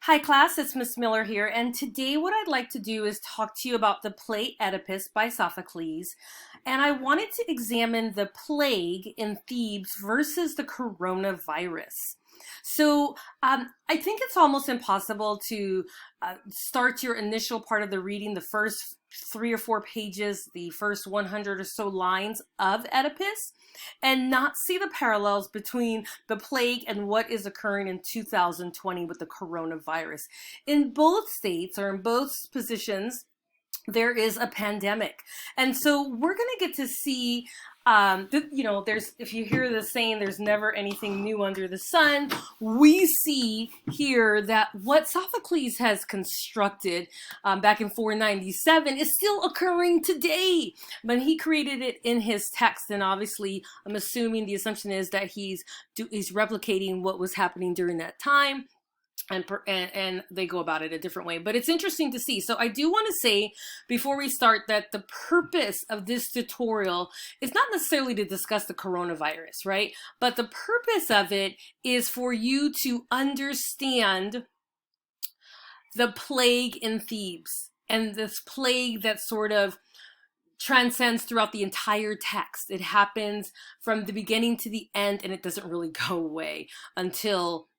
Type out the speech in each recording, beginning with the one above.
Hi class, it's Miss Miller here, and today what I'd like to do is talk to you about the play Oedipus by Sophocles. And I wanted to examine the plague in Thebes versus the coronavirus. I think it's almost impossible to start your initial part of the reading, the first 3 or 4 pages, the first 100 or so lines of Oedipus, and not see the parallels between the plague and what is occurring in 2020 with the coronavirus. In both states or in both positions, there is a pandemic. And so we're going to get to see, if you hear the saying, there's never anything new under the sun, we see here that what Sophocles has constructed back in 497 is still occurring today. But he created it in his text, and obviously I'm assuming the assumption is that he's replicating what was happening during that time. And they go about it a different way, but it's interesting to see. So I do want to say before we start that the purpose of this tutorial is not necessarily to discuss the coronavirus, right? But the purpose of it is for you to understand the plague in Thebes, and this plague that sort of transcends throughout the entire text. It happens from the beginning to the end, and it doesn't really go away until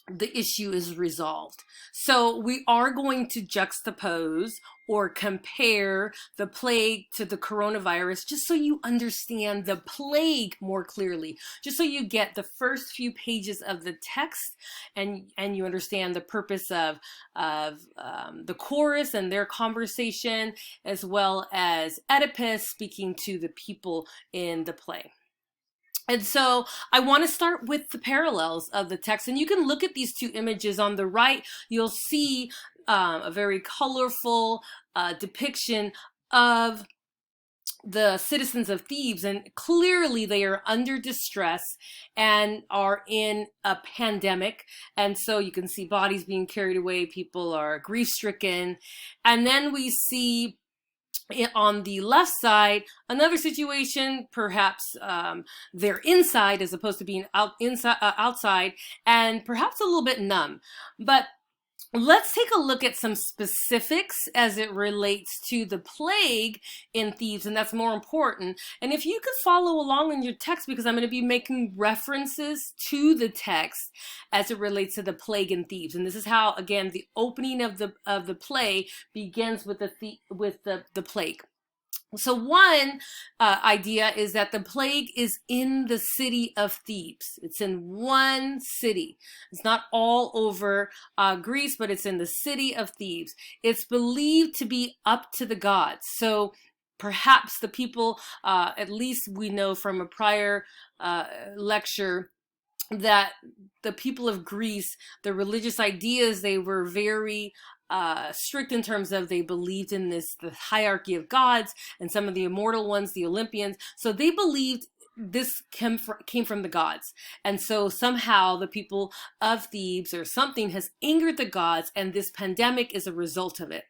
the issue is resolved. So we are going to juxtapose or compare the plague to the coronavirus just so you understand the plague more clearly, just so you get the first few pages of the text and you understand the purpose of the chorus and their conversation, as well as Oedipus speaking to the people in the play. And so I want to start with the parallels of the text. And you can look at these two images on the right. You'll see a very colorful depiction of the citizens of Thebes. And clearly they are under distress and are in a pandemic. And so you can see bodies being carried away. People are grief-stricken. And then we see on the left side, another situation, perhaps they're inside as opposed to being outside, and perhaps a little bit numb. But let's take a look at some specifics as it relates to the plague in Thebes, and that's more important. And if you could follow along in your text, because I'm going to be making references to the text as it relates to the plague in Thebes. And this is how, again, the opening of the play begins with the plague. So one idea is that the plague is in the city of Thebes. It's in one city. It's not all over Greece, but it's in the city of Thebes. It's believed to be up to the gods. So perhaps the people, at least we know from a prior lecture, that the people of Greece, the religious ideas, they were very strict in terms of they believed in the hierarchy of gods, and some of the immortal ones, the Olympians. So they believed this came from the gods. And so somehow the people of Thebes or something has angered the gods, and this pandemic is a result of it.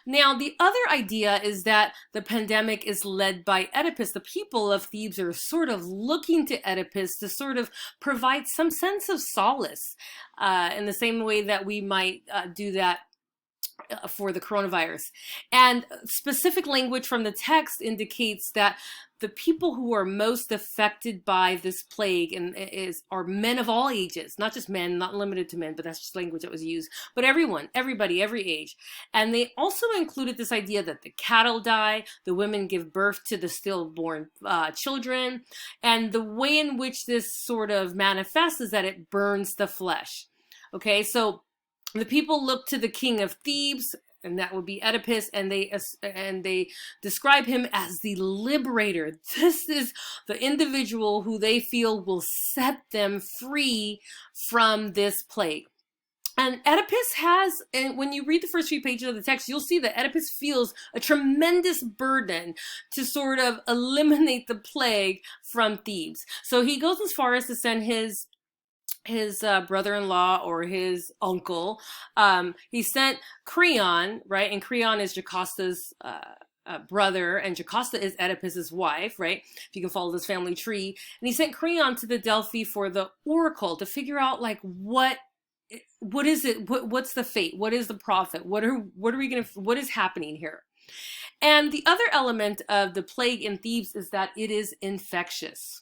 Now, the other idea is that the pandemic is led by Oedipus. The people of Thebes are sort of looking to Oedipus to sort of provide some sense of solace in the same way that we might do that for the coronavirus. And specific language from the text indicates that the people who are most affected by this plague are men of all ages, not just men, not limited to men, but that's just language that was used, but everyone, everybody, every age. And they also included this idea that the cattle die, the women give birth to the stillborn children, and the way in which this sort of manifests is that it burns the flesh. Okay, so the people look to the king of Thebes, and that would be Oedipus, and they describe him as the liberator. This is the individual who they feel will set them free from this plague. And Oedipus has, and when you read the first few pages of the text, you'll see that Oedipus feels a tremendous burden to sort of eliminate the plague from Thebes. So he goes as far as to send his brother-in-law or his uncle. He sent Creon, right? And Creon is Jocasta's brother, and Jocasta is Oedipus's wife, right? If you can follow this family tree. And he sent Creon to the Delphi for the oracle to figure out like what what is it? What's the fate? What is the prophet? What are we gonna? What is happening here? And the other element of the plague in Thebes is that it is infectious,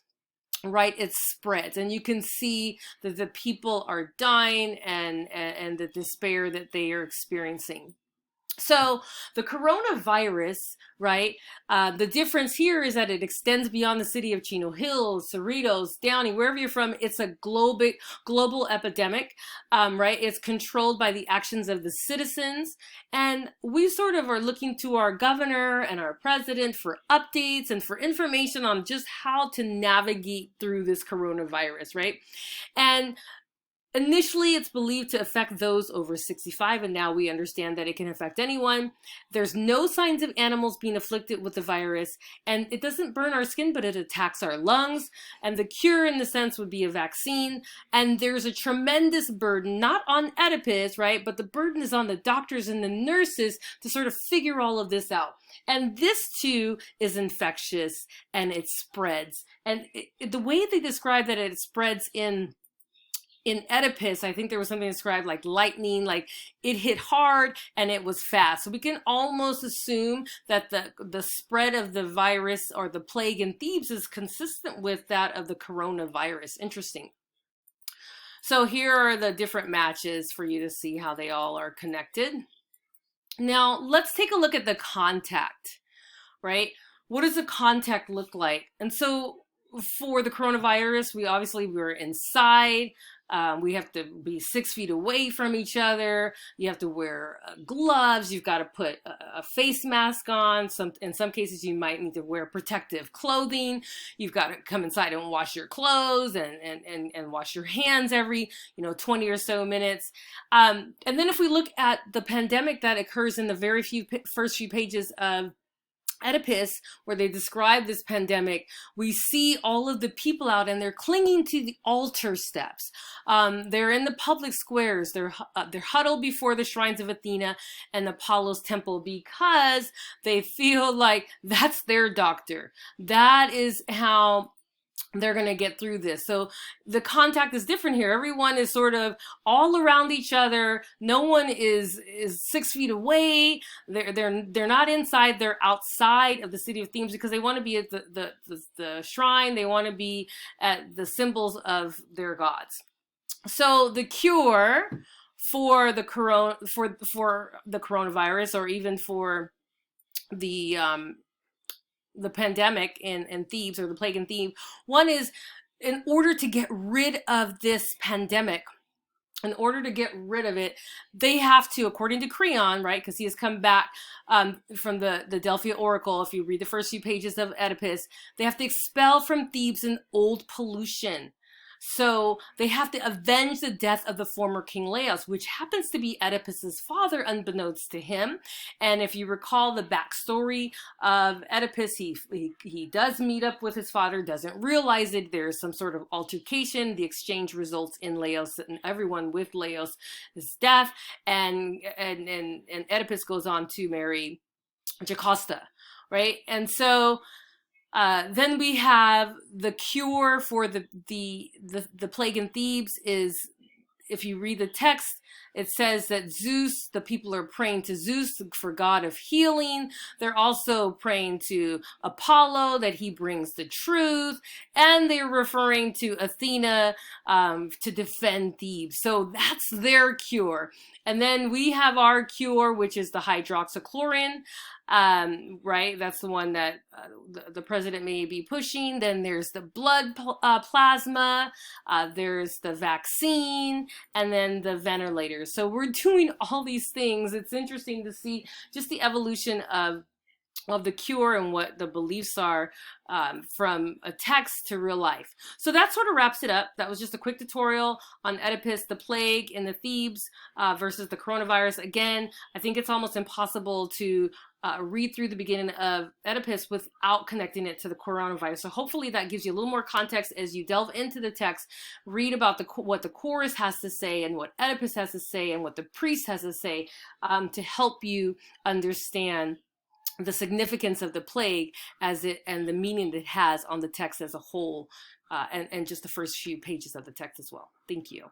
right? It spreads, and you can see that the people are dying and the despair that they are experiencing. So the coronavirus, right? The difference here is that it extends beyond the city of Chino Hills, Cerritos, Downey, wherever you're from. It's a global epidemic, right? It's controlled by the actions of the citizens. And we sort of are looking to our governor and our president for updates and for information on just how to navigate through this coronavirus, right? And initially, it's believed to affect those over 65, and now we understand that it can affect anyone. There's no signs of animals being afflicted with the virus, and it doesn't burn our skin, but it attacks our lungs. And the cure, in the sense, would be a vaccine. And there's a tremendous burden, not on Oedipus, right? But the burden is on the doctors and the nurses to sort of figure all of this out. And this, too, is infectious, and it spreads. And the way they describe that it spreads in Oedipus, I think there was something described like lightning, like it hit hard and it was fast. So we can almost assume that the spread of the virus or the plague in Thebes is consistent with that of the coronavirus. Interesting. So here are the different matches for you to see how they all are connected. Now let's take a look at the contact, right? What does the contact look like? And so for the coronavirus, we're inside. We have to be 6 feet away from each other. You have to wear gloves. You've got to put a face mask on. In some cases, you might need to wear protective clothing. You've got to come inside and wash your clothes and wash your hands every 20 or so minutes. And then if we look at the pandemic that occurs in the first few pages of Oedipus, where they describe this pandemic, we see all of the people out and they're clinging to the altar steps. They're in the public squares. They're huddled before the shrines of Athena and Apollo's temple because they feel like that's their doctor. That is how they're going to get through this. So the contact is different here. Everyone is sort of all around each other. No one is 6 feet away. They're not inside. They're outside of the city of Thebes because they want to be at the shrine. They want to be at the symbols of their gods. So the cure for the coronavirus, or even for the pandemic in Thebes, or the plague in Thebes. One is, in order to get rid of this pandemic, in order to get rid of it, they have to, according to Creon, right, because he has come back from the Delphi Oracle, if you read the first few pages of Oedipus, they have to expel from Thebes an old pollution. So they have to avenge the death of the former king Laios, which happens to be Oedipus's father, unbeknownst to him. And if you recall the backstory of Oedipus, he does meet up with his father, doesn't realize it. There's some sort of altercation. The exchange results in Laios and everyone with Laios' death. And Oedipus goes on to marry Jocasta, right? And so then we have the cure for the plague in Thebes is, if you read the text, it says that Zeus, the people are praying to Zeus for God of healing. They're also praying to Apollo that he brings the truth. And they're referring to Athena to defend Thebes. So that's their cure. And then we have our cure, which is the hydroxychloroquine. Right? That's the one that the president may be pushing. Then there's the blood plasma, there's the vaccine, and then the ventilators. So we're doing all these things. It's interesting to see just the evolution of the cure and what the beliefs are from a text to real life. So that sort of wraps it up. That was just a quick tutorial on Oedipus, the plague in the Thebes versus the coronavirus. Again, I think it's almost impossible to read through the beginning of Oedipus without connecting it to the coronavirus. So hopefully that gives you a little more context as you delve into the text, read about what the chorus has to say and what Oedipus has to say and what the priest has to say to help you understand the significance of the plague and the meaning that it has on the text as a whole, and just the first few pages of the text as well. Thank you.